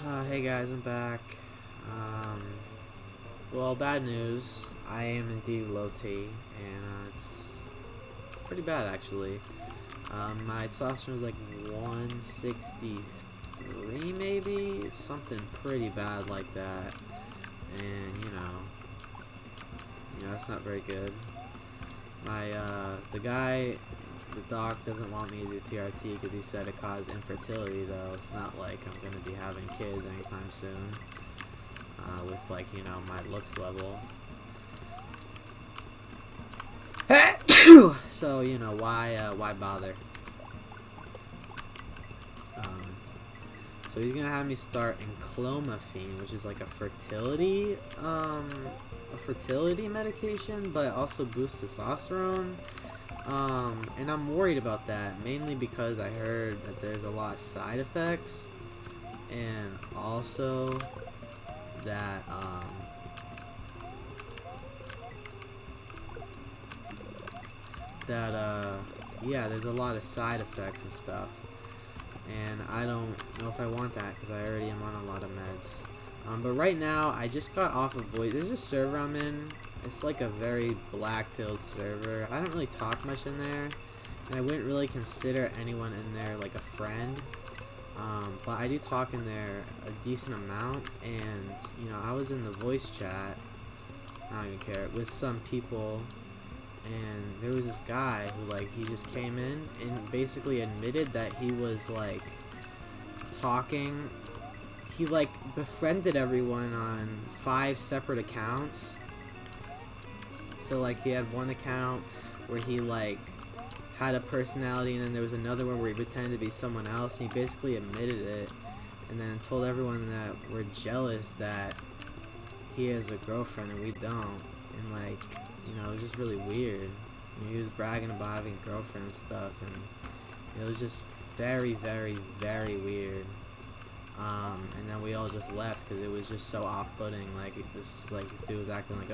Hey guys, I'm back. Um, well, bad news. I am indeed low T, and it's pretty bad actually. My testosterone is like 163 maybe? Something pretty bad like that. And, that's not very good. The guy, the doc doesn't want me to do TRT because he said it caused infertility, though. It's not like I'm going to be having kids anytime soon. With, like, my looks level. So, why bother? So he's gonna have me start enclomiphene, which is like a fertility medication, but also boosts testosterone. And I'm worried about that, mainly because I heard that there's a lot of side effects, and also that yeah, there's a lot of side effects and stuff. And I don't know if I want that because I already am on a lot of meds. But right now, I just got off of voice. There's a server I'm in. It's like a very black-pilled server. I don't really talk much in there, and I wouldn't really consider anyone in there like a friend. But I do talk in there a decent amount, and I was in the voice chat. I don't even care, with some people. And there was this guy who, like, he just came in and basically admitted that he was, like, talking. He, like, befriended everyone on 5 separate accounts. So, like, he had one account where he, like, had a personality, and then there was another one where he pretended to be someone else, and he basically admitted it, and then told everyone that we're jealous that he has a girlfriend and we don't. And, like, it was just really weird. He was bragging about having a girlfriend and stuff, and it was just very, very, very weird. And then we all just left because it was just so off-putting. Like, this dude was acting like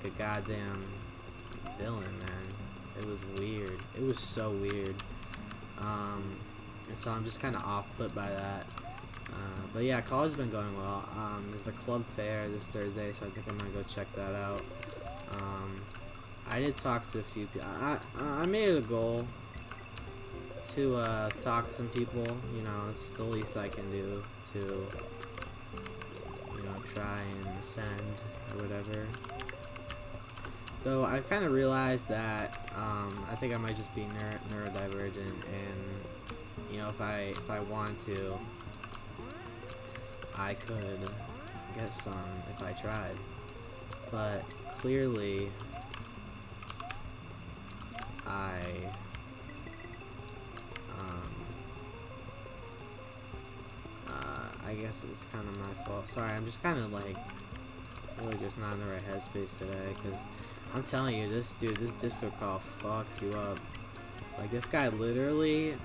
a goddamn villain, man. It was weird. It was so weird. And so I'm just kind of off-put by that. But yeah, college has been going well. There's a club fair this Thursday, so I think I'm gonna go check that out. I did talk to a few people. I made it a goal to talk to some people. It's the least I can do to try and ascend or whatever. Though I kind of realized that I think I might just be neurodivergent, and if I want to, I could get some if I tried, but clearly I guess it's kind of my fault. Sorry, I'm just kind of like really just not in the right headspace today, because I'm telling you, this Discord call fucked you up. Like, this guy literally,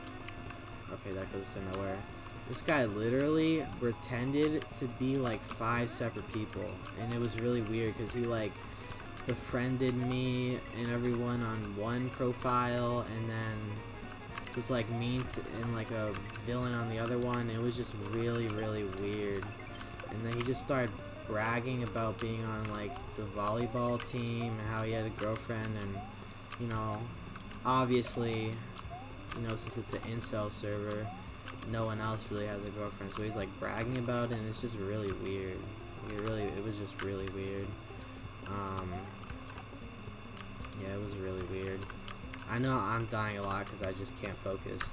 okay, that goes to nowhere. This guy literally pretended to be like 5 separate people, and it was really weird because he like befriended me and everyone on one profile, and then was like mean to, and like a villain on the other one. It was just really, really weird. And then he just started bragging about being on like the volleyball team and how he had a girlfriend, and obviously, since it's an incel server, no one else really has a girlfriend, so he's like bragging about it, and it's just really weird. It was just really weird. Yeah, it was really weird. I know I'm dying a lot because I just can't focus.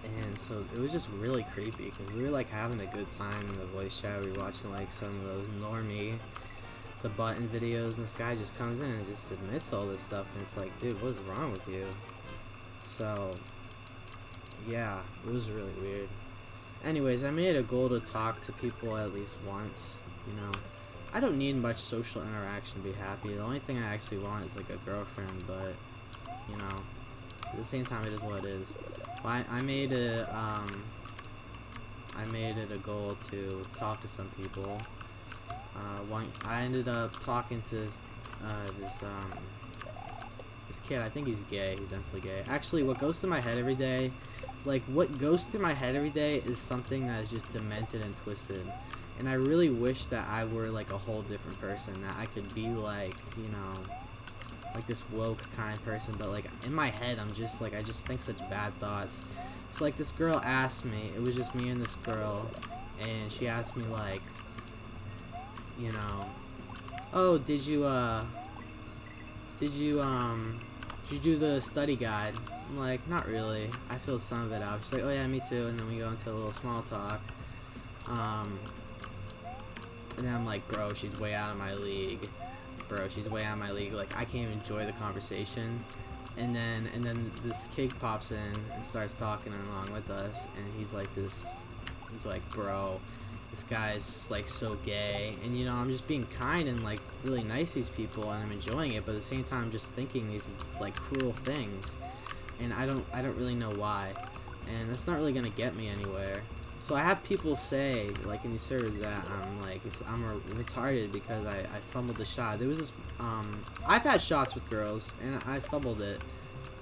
And so it was just really creepy because we were like having a good time in the voice chat. We were watching like some of those normie, the button videos, and this guy just comes in and just admits all this stuff, and it's like, dude, what's wrong with you? So yeah, it was really weird. Anyways, I made a goal to talk to people at least once. I don't need much social interaction to be happy. The only thing I actually want is like a girlfriend, but at the same time, it is what it is. Well, I made it a goal to talk to some people. I ended up talking to this This kid, I think he's gay. He's definitely gay. Actually, what goes through my head every day, like, what goes through my head every day is something that is just demented and twisted. And I really wish that I were, like, a whole different person. That I could be, like, you know, like this woke kind of person. But, like, in my head, I'm just, like, I just think such bad thoughts. So, like, this girl asked me, it was just me and this girl, and she asked me, like, you know, oh, did you do the study guide? I'm like, not really. I filled some of it out. She's like, oh yeah, me too. And then we go into a little small talk. And then I'm like, bro, she's way out of my league. Bro, she's way out of my league. Like, I can't even enjoy the conversation. And then this kid pops in and starts talking along with us. And he's like, bro, this guy's like so gay. And you know, I'm just being kind and like really nice to these people, and I'm enjoying it, but at the same time I'm just thinking these like cruel things, and I don't really know why, and that's not really gonna get me anywhere. So I have people say, like, in these servers that I'm retarded because I fumbled the shot. There was this I've had shots with girls and I fumbled it.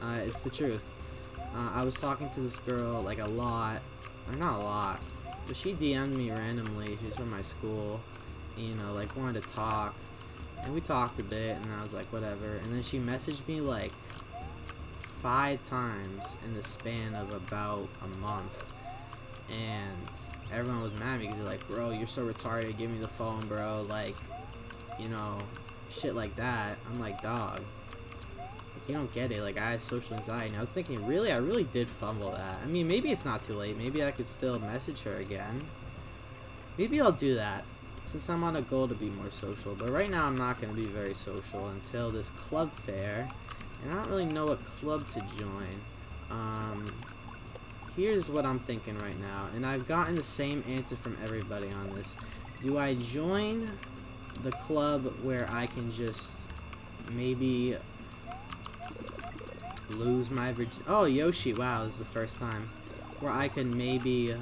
It's the truth. I was talking to this girl like a lot, or not a lot, but she DM'd me randomly. She was from my school, you know, like wanted to talk, and we talked a bit, and I was like, whatever. And then she messaged me like 5 times in the span of about a month, and everyone was mad at me because they're like, bro, you're so retarded, give me the phone, bro, like, you know, shit like that. I'm like, dog, you don't get it. Like, I had social anxiety, and I was thinking, really, I really did fumble that. I mean, maybe it's not too late. Maybe I could still message her again. Maybe I'll do that, since I'm on a goal to be more social. But right now, I'm not going to be very social until this club fair, and I don't really know what club to join. Here's what I'm thinking right now, and I've gotten the same answer from everybody on this. Do I join the club where I can just maybe lose my oh, Yoshi, wow, this is the first time where I could maybe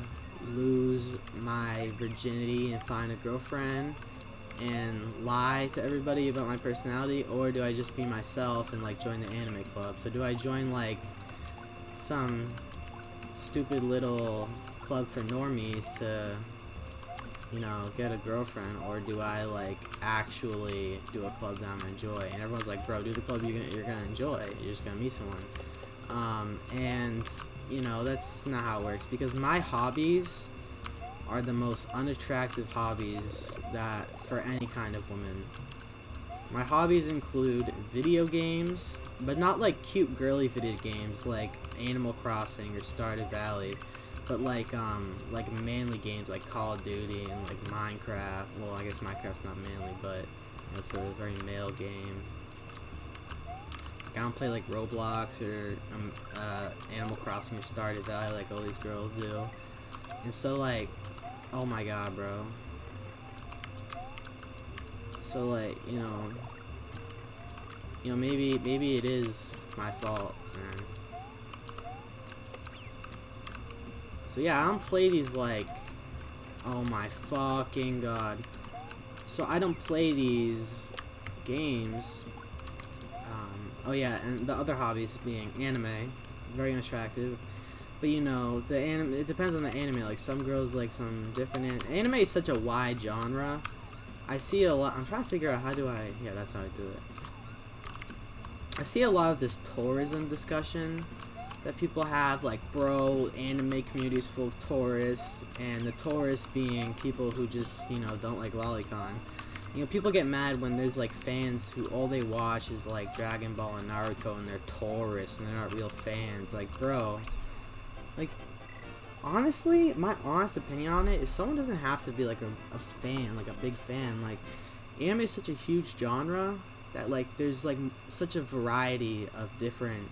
lose my virginity and find a girlfriend and lie to everybody about my personality? Or do I just be myself and like join the anime club? So do I join like some stupid little club for normies to, you know, get a girlfriend, or do I like actually do a club that I'm gonna enjoy? And everyone's like, bro, do the club you're gonna enjoy. You're just gonna meet someone. And you know, that's not how it works, because my hobbies are the most unattractive hobbies that for any kind of woman. My hobbies include video games, but not like cute girly video games like Animal Crossing or Stardew Valley, but like manly games like Call of Duty and like Minecraft. Well, I guess Minecraft's not manly, but it's a very male game. Like, I don't play like Roblox or Animal Crossing or Stardew Valley like all these girls do. And so like, oh my god, bro. So like, you know, maybe it is my fault, man. So yeah, I don't play these like, oh my fucking god. So I don't play these games. Oh yeah, and the other hobbies being anime, very unattractive. But you know, the anime, it depends on the anime. Like, some girls like some different anime is such a wide genre. I see a lot. I'm trying to figure out how do I. Yeah, that's how I do it. I see a lot of this tourism discussion that people have, like, bro, anime community is full of tourists, and the tourists being people who just, you know, don't like Lolicon. You know, people get mad when there's like fans who all they watch is like Dragon Ball and Naruto, and they're tourists and they're not real fans. Like, bro, like, honestly, my honest opinion on it is someone doesn't have to be like a fan, like a big fan. Like, anime is such a huge genre that like there's like such a variety of different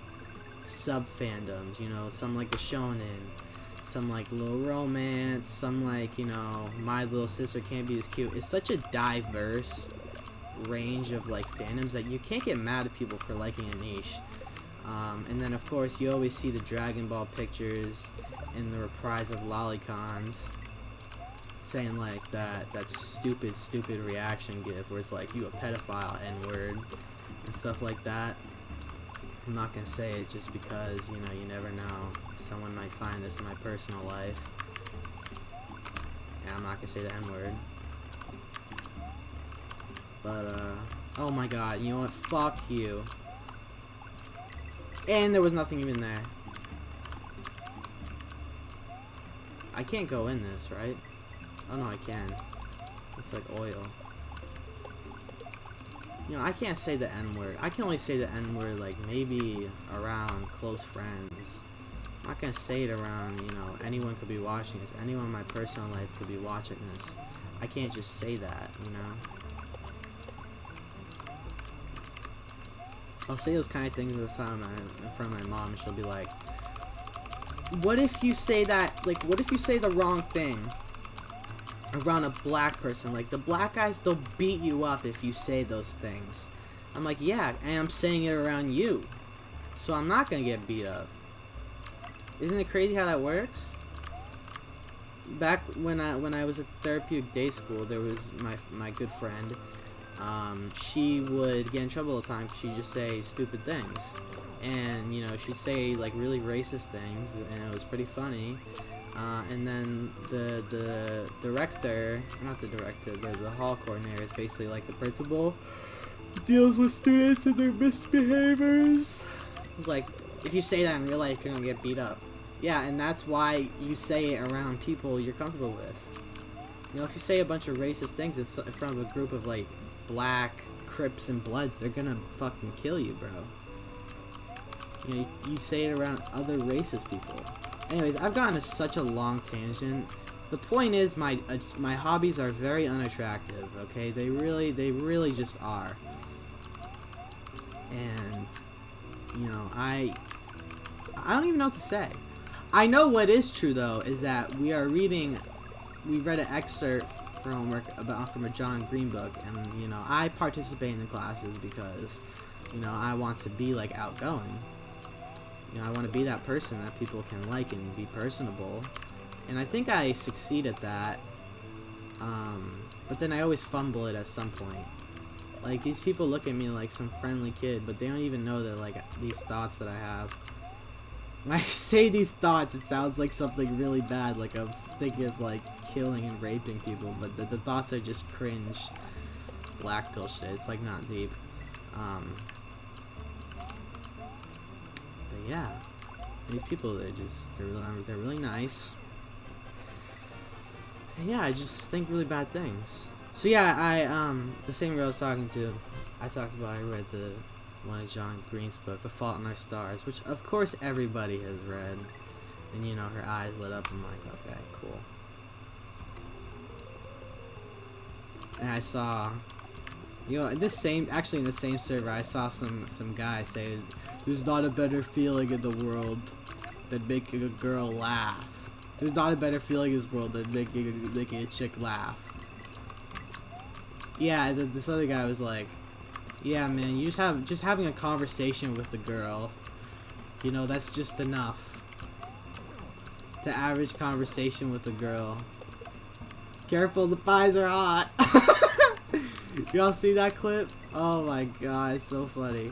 sub fandoms. You know, some like the shonen, some like little romance, some like, you know, My Little Sister Can't Be As Cute. It's such a diverse range of like fandoms that you can't get mad at people for liking a niche. And then of course you always see the Dragon Ball pictures in the reprise of Lolicons saying like that stupid reaction gif where it's like, you a pedophile, N-word, and stuff like that. I'm not gonna say it just because, you know, you never know. Someone might find this in my personal life. And I'm not gonna say the N-word. But, oh my god, you know what? Fuck you. And there was nothing even there. I can't go in this, right? Oh no, I can. Looks like oil. You know, I can't say the N-word. I can only say the N-word, like, maybe around close friends. I'm not gonna say it around, you know, anyone could be watching this. Anyone in my personal life could be watching this. I can't just say that, you know? I'll say those kind of things in front of my mom, and she'll be like, what if you say that, like, what if you say the wrong thing around a black person? Like, the black guys, they'll beat you up if you say those things. I'm like, yeah, and I'm saying it around you, so I'm not gonna get beat up. Isn't it crazy how that works? Back when I was at therapeutic day school, there was my good friend. She would get in trouble all the time because she'd just say stupid things, and you know, she'd say like really racist things, and it was pretty funny. And then the director, not the director, the hall coordinator is basically like the principal, deals with students and their misbehaviors. It's like, if you say that in real life, you're gonna get beat up. Yeah, and that's why you say it around people you're comfortable with. You know, if you say a bunch of racist things in front of a group of like black Crips and Bloods, they're gonna fucking kill you, bro. You know, you say it around other racist people. Anyways, I've gotten to such a long tangent. The point is, my hobbies are very unattractive. Okay, they really just are. And you know, I don't even know what to say. I know what is true though is that we read an excerpt for homework from a John Green book, and you know, I participate in the classes because, you know, I want to be like outgoing. You know, I want to be that person that people can like and be personable, and I think I succeed at that. But then I always fumble it at some point. Like, these people look at me like some friendly kid, but they don't even know that, like, these thoughts that I have. When I say these thoughts, it sounds like something really bad, like I'm thinking of, like, killing and raping people, but the thoughts are just cringe, black pill shit. It's, like, not deep. But yeah, these people, they're really nice. And yeah, I just think really bad things. So yeah, the same girl I was talking to, I read one of John Green's book, The Fault in Our Stars, which of course everybody has read. And you know, her eyes lit up. I'm like, okay, cool. And I saw, you know, in the same server, I saw some guy say, there's not a better feeling in the world than making a girl laugh. There's not a better feeling in this world than making a chick laugh. Yeah, this other guy was like, yeah, man, you just having a conversation with the girl, you know, that's just enough. The average conversation with the girl. Careful, the pies are hot. Y'all see that clip? Oh my god, it's so funny.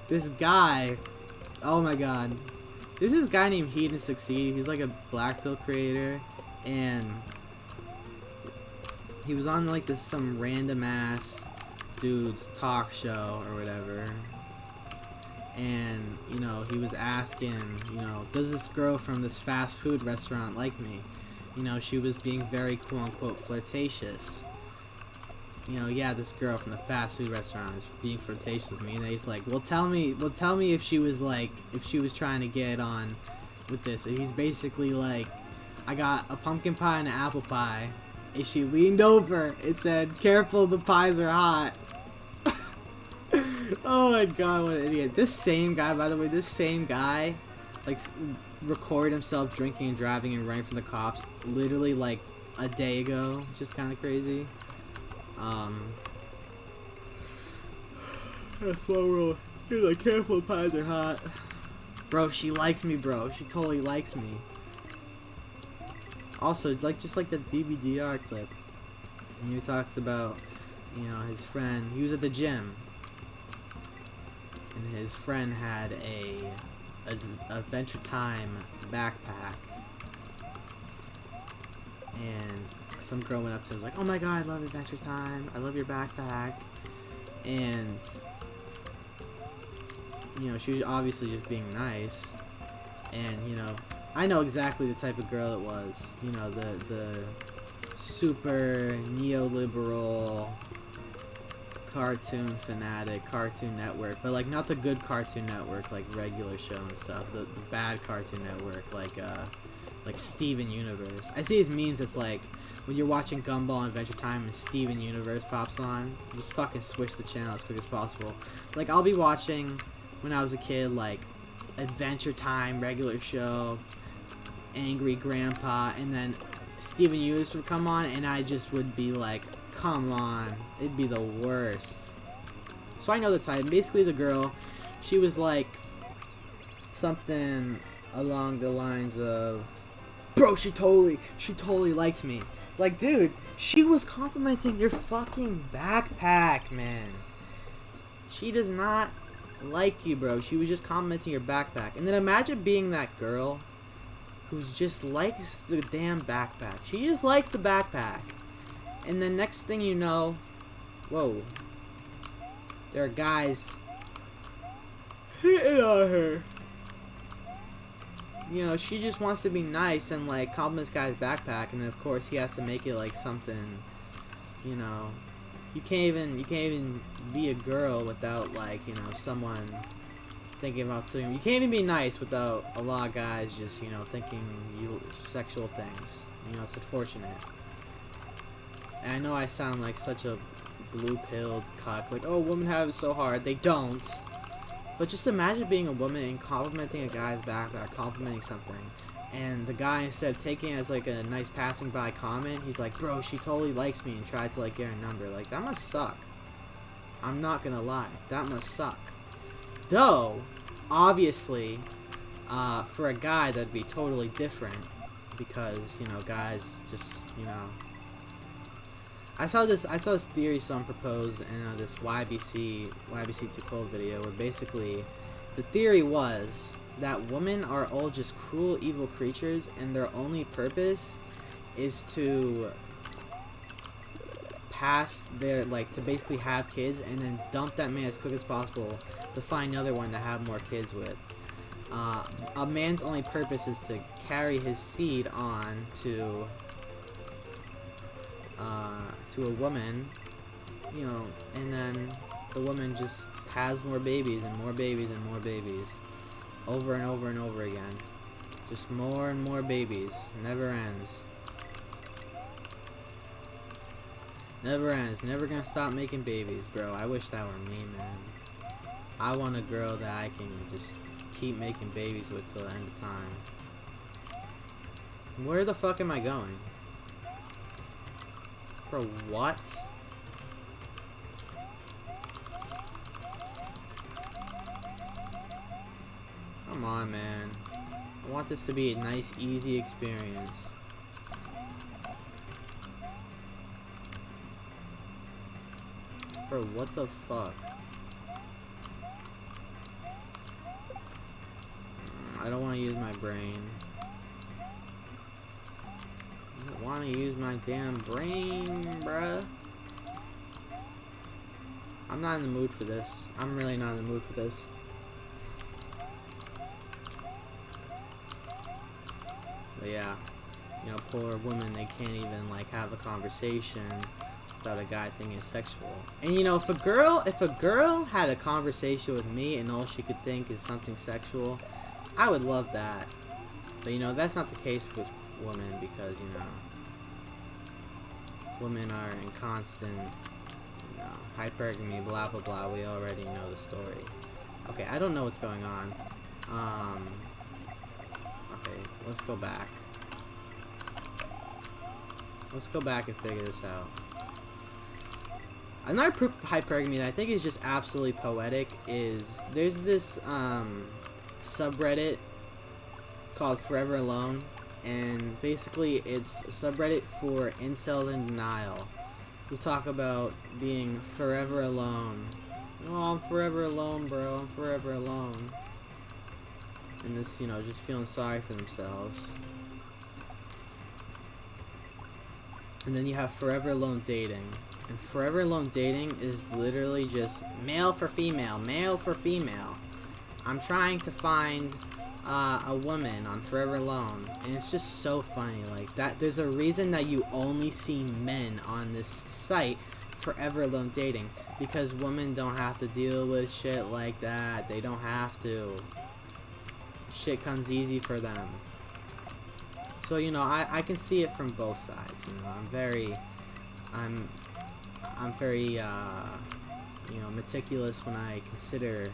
This guy, oh my god. There's this guy named Heed and Succeed. He's like a black pill creator, and he was on like some random ass dude's talk show or whatever, and you know, he was asking, you know, does this girl from this fast food restaurant like me? You know, she was being very quote-unquote flirtatious. You know, yeah, this girl from the fast food restaurant is being flirtatious with me, and he's like, well, tell me if she was trying to get on with this. And he's basically like, I got a pumpkin pie and an apple pie, and she leaned over and said, careful, the pies are hot. Oh my god, what an idiot. This same guy, by the way, like, recorded himself drinking and driving and running from the cops literally like a day ago. It's just kind of crazy. That's why we're like, careful, the pies are hot. Bro, she likes me, bro. She totally likes me. Also, like, just like the DBDR clip, and he talks about, you know, his friend. He was at the gym, and his friend had a Adventure Time backpack, and some girl went up to him and was like, "Oh my god, I love Adventure Time. I love your backpack." And you know, she was obviously just being nice. And you know, I know exactly the type of girl it was. You know, the super neoliberal cartoon fanatic, Cartoon Network, but like not the good Cartoon Network, like regular show and stuff. The bad Cartoon Network, like Steven Universe. I see his memes. It's like when you're watching Gumball and Adventure Time and Steven Universe pops on, just fucking switch the channel as quick as possible. Like I'll be watching when I was a kid, like Adventure Time, regular show, Angry Grandpa, and then Steven Universe would come on, and I just would be like, come on, it'd be the worst. So I know the type. Basically, the girl, she was like something along the lines of, "Bro, she totally likes me." Like, dude, she was complimenting your fucking backpack, man. She does not like you, bro. She was just complimenting your backpack. And then imagine being that girl who's just likes the damn backpack. She just likes the backpack. And then next thing you know, whoa, there are guys hitting on her. You know, she just wants to be nice and like compliment this guy's backpack, and then of course he has to make it like something, you know. You can't even be a girl without, like, you know, someone thinking about doing. You can't even be nice without a lot of guys just, you know, thinking you sexual things. You know, it's unfortunate. And I know I sound like such a blue-pilled cuck, like, oh, women have it so hard. They don't. But just imagine being a woman and complimenting a guy's backpack, complimenting something. And the guy, instead of taking it as like a nice passing by comment, he's like, "Bro, she totally likes me," and tried to like get her number. Like, that must suck. I'm not gonna lie, that must suck. Though, obviously, for a guy that'd be totally different, because, you know, guys just, you know. I saw this theory someone proposed in this YBC Too Cold video, where basically the theory was that women are all just cruel, evil creatures, and their only purpose is to pass their, like, to basically have kids and then dump that man as quick as possible to find another one to have more kids with. A man's only purpose is to carry his seed on to a woman, you know, and then the woman just has more babies and more babies and more babies. Over and over and over again. Just more and more babies. Never ends. Never ends. Never gonna stop making babies, bro. I wish that were me, man. I want a girl that I can just keep making babies with till the end of time. Where the fuck am I going? Bro, what? Come on, man. I want this to be a nice, easy experience. Bro, what the fuck? I don't want to use my brain. I don't want to use my damn brain, bruh. I'm not in the mood for this. I'm really not in the mood for this. But yeah, you know, poor women, they can't even like have a conversation without a guy thinking it's sexual. And you know, if a girl had a conversation with me and all she could think is something sexual, I would love that. But you know, that's not the case with women, because, you know, women are in constant, you know, hypergamy, blah blah blah. We already know the story. Okay, I don't know what's going on. Okay, let's go back. Let's go back and figure this out. Another proof of hypergamy that I think is just absolutely poetic is there's this subreddit called Forever Alone, and basically it's a subreddit for incels in denial who talk about being forever alone Oh, I'm forever alone, bro. I'm forever alone. And this, you know, just feeling sorry for themselves. And then you have forever alone dating. And forever alone dating is literally just male for female, male for female. I'm trying to find a woman on Forever Alone, and it's just so funny. Like that, there's a reason that you only see men on this site, Forever Alone Dating, because women don't have to deal with shit like that. They don't have to. Shit comes easy for them. So, you know, I can see it from both sides. You know, I'm very, you know, meticulous when I consider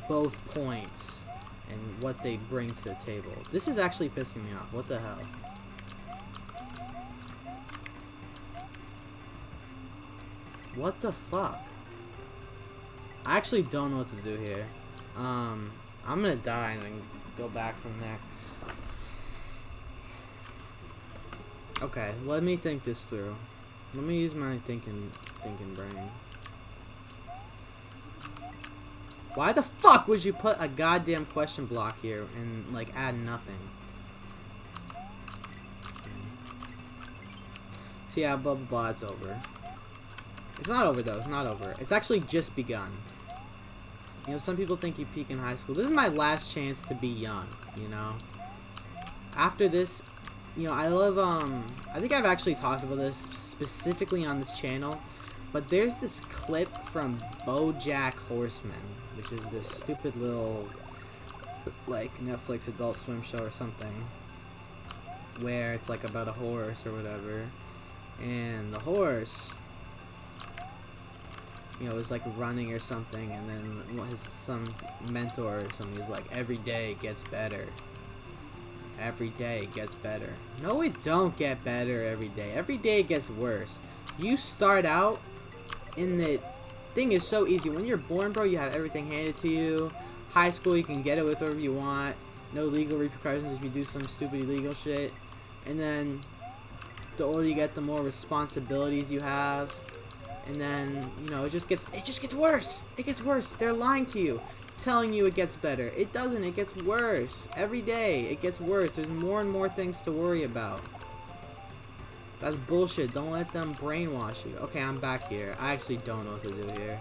both points and what they bring to the table. This is actually pissing me off. What the hell? What the fuck? I actually don't know what to do here. I'm gonna die and then go back from there. Okay, let me think this through. Let me use my thinking brain. Why the fuck would you put a goddamn question block here and, like, add nothing? So yeah, blah blah blah, it's over. It's not over though, it's not over. It's actually just begun. You know, some people think you peak in high school. This is my last chance to be young, you know? After this, you know, I love, I think I've actually talked about this specifically on this channel, but there's this clip from BoJack Horseman, which is this stupid little, like, Netflix Adult Swim show or something, where it's, like, about a horse or whatever, and the horse, you know, is, like, running or something, and then some mentor or something is like, every day gets better. Every day gets better. No, it don't get better every day. Every day it gets worse. You start out in the thing is so easy. When you're born, bro, you have everything handed to you. High school, you can get it with whatever you want. No legal repercussions if you do some stupid illegal shit. And then the older you get, the more responsibilities you have. And then, you know, it just gets worse. It gets worse. They're lying to you, telling you it gets better. It doesn't. It gets worse. Every day, it gets worse. There's more and more things to worry about. That's bullshit. Don't let them brainwash you. Okay, I'm back here. I actually don't know what to do here.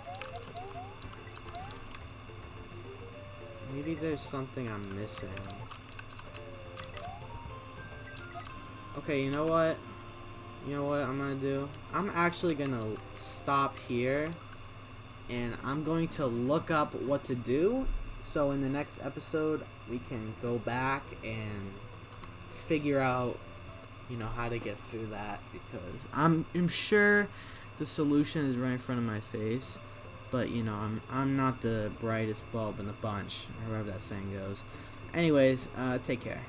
Maybe there's something I'm missing. Okay, you know what? You know what I'm gonna do? I'm actually gonna stop here, and I'm going to look up what to do, so in the next episode we can go back and figure out, you know, how to get through that, because I'm sure the solution is right in front of my face, but you know, I'm not the brightest bulb in the bunch, or whatever that saying goes. Anyways, take care.